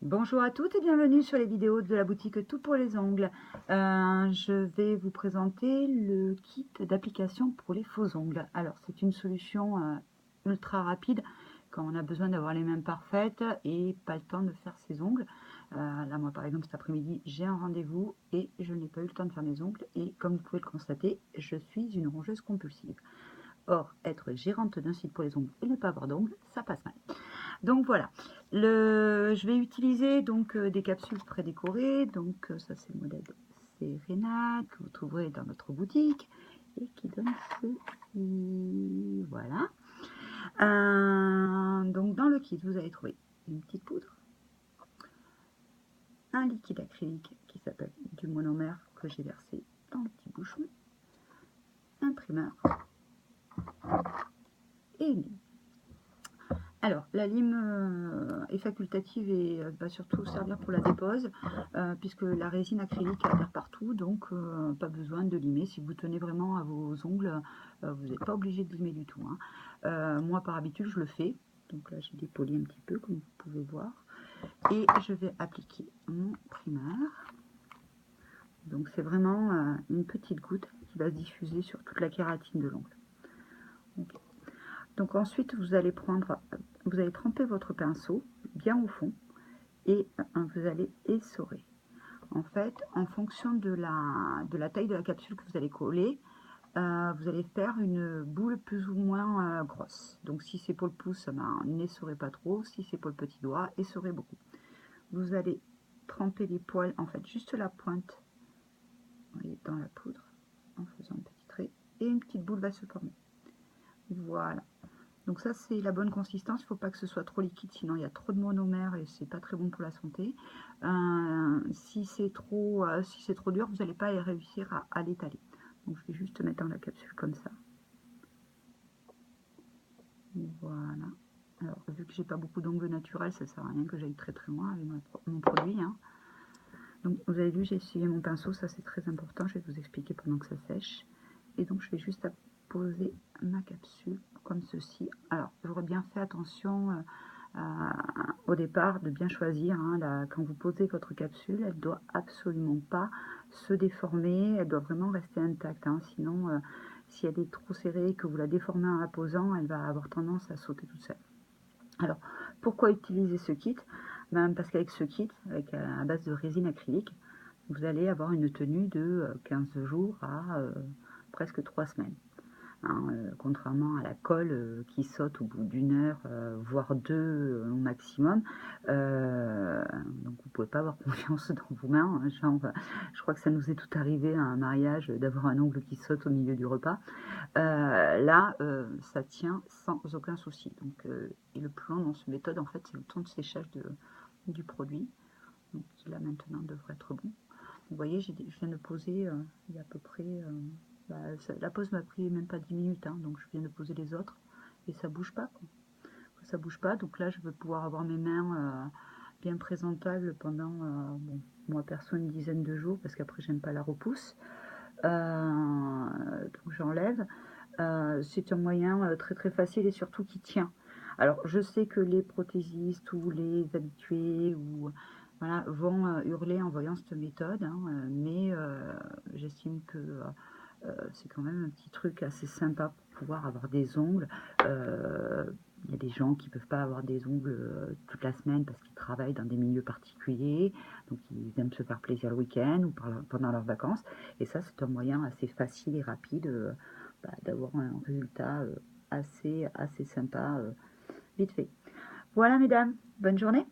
Bonjour à toutes et bienvenue sur les vidéos de la boutique Tout pour les ongles. Je vais vous présenter le kit d'application pour les faux ongles. Alors c'est une solution ultra rapide quand on a besoin d'avoir les mains parfaites et pas le temps de faire ses ongles. Là moi par exemple cet après-midi j'ai un rendez-vous et je n'ai pas eu le temps de faire mes ongles et comme vous pouvez le constater je suis une rongeuse compulsive. Or être gérante d'un site pour les ongles et ne pas avoir d'ongles ça passe mal. Donc voilà, je vais utiliser donc des capsules prédécorées. Donc ça c'est le modèle Serena que vous trouverez dans notre boutique et qui donne ceci. Voilà. Donc dans le kit vous allez trouver une petite poudre, un liquide acrylique qui s'appelle du monomère que j'ai versé dans le petit bouchon, un primeur et une lime. Alors, la lime est facultative et va surtout servir pour la dépose, puisque la résine acrylique adhère partout, donc pas besoin de limer. Si vous tenez vraiment à vos ongles, vous n'êtes pas obligé de limer du tout, hein. Moi, par habitude, je le fais. Donc là, j'ai dépoli un petit peu, comme vous pouvez voir. Et je vais appliquer mon primeur. Donc, c'est vraiment une petite goutte qui va se diffuser sur toute la kératine de l'ongle. Okay. Donc ensuite, vous allez tremper votre pinceau bien au fond et vous allez essorer. En fait, en fonction de la taille de la capsule que vous allez coller, vous allez faire une boule plus ou moins grosse. Donc si c'est pour le pouce, n'essorez pas trop. Si c'est pour le petit doigt, essorez beaucoup. Vous allez tremper les poils, en fait, juste la pointe, vous voyez, dans la poudre, en faisant un petit trait, et une petite boule va se former. Voilà. Donc ça c'est la bonne consistance, il ne faut pas que ce soit trop liquide, sinon il y a trop de monomère et c'est pas très bon pour la santé. Si c'est trop dur, vous n'allez pas réussir à l'étaler. Donc je vais juste mettre dans la capsule comme ça. Voilà. Alors vu que j'ai pas beaucoup d'ongles naturels, ça sert à rien que j'aille très loin avec mon produit, hein. Donc vous avez vu, j'ai essuyé mon pinceau, ça c'est très important, je vais vous expliquer pendant que ça sèche. Et donc je vais juste poser ma capsule comme ceci. Alors j'aurais bien fait attention au départ de bien choisir, hein, quand vous posez votre capsule, elle doit absolument pas se déformer, elle doit vraiment rester intacte, hein, sinon si elle est trop serrée et que vous la déformez en la posant, elle va avoir tendance à sauter toute seule. Alors pourquoi utiliser ce kit? Parce qu'avec ce kit, à base de résine acrylique, vous allez avoir une tenue de 15 jours à presque 3 semaines. Hein, contrairement à la colle qui saute au bout d'une heure, voire deux au maximum. Donc vous ne pouvez pas avoir confiance dans vos mains. Hein, genre, je crois que ça nous est tout arrivé à un mariage d'avoir un ongle qui saute au milieu du repas. Là, ça tient sans aucun souci. Donc, et le plus long dans cette méthode, en fait, c'est le temps de séchage du produit. Donc, qui là maintenant devrait être bon. Vous voyez, je viens de poser il y a à peu près... la pause m'a pris même pas 10 minutes, hein, donc je viens de poser les autres et ça bouge pas, quoi. Ça bouge pas, donc là je vais pouvoir avoir mes mains bien présentables pendant, bon, moi perso une dizaine de jours parce qu'après j'aime pas la repousse. Donc j'enlève. C'est un moyen très facile et surtout qui tient. Alors je sais que les prothésistes ou les habitués ou voilà, vont hurler en voyant cette méthode, hein, mais j'estime que c'est quand même un petit truc assez sympa pour pouvoir avoir des ongles. Il y a des gens qui ne peuvent pas avoir des ongles toute la semaine parce qu'ils travaillent dans des milieux particuliers, donc ils aiment se faire plaisir le week-end ou pendant leurs vacances. Et ça, c'est un moyen assez facile et rapide d'avoir un résultat assez sympa vite fait. Voilà mesdames, bonne journée.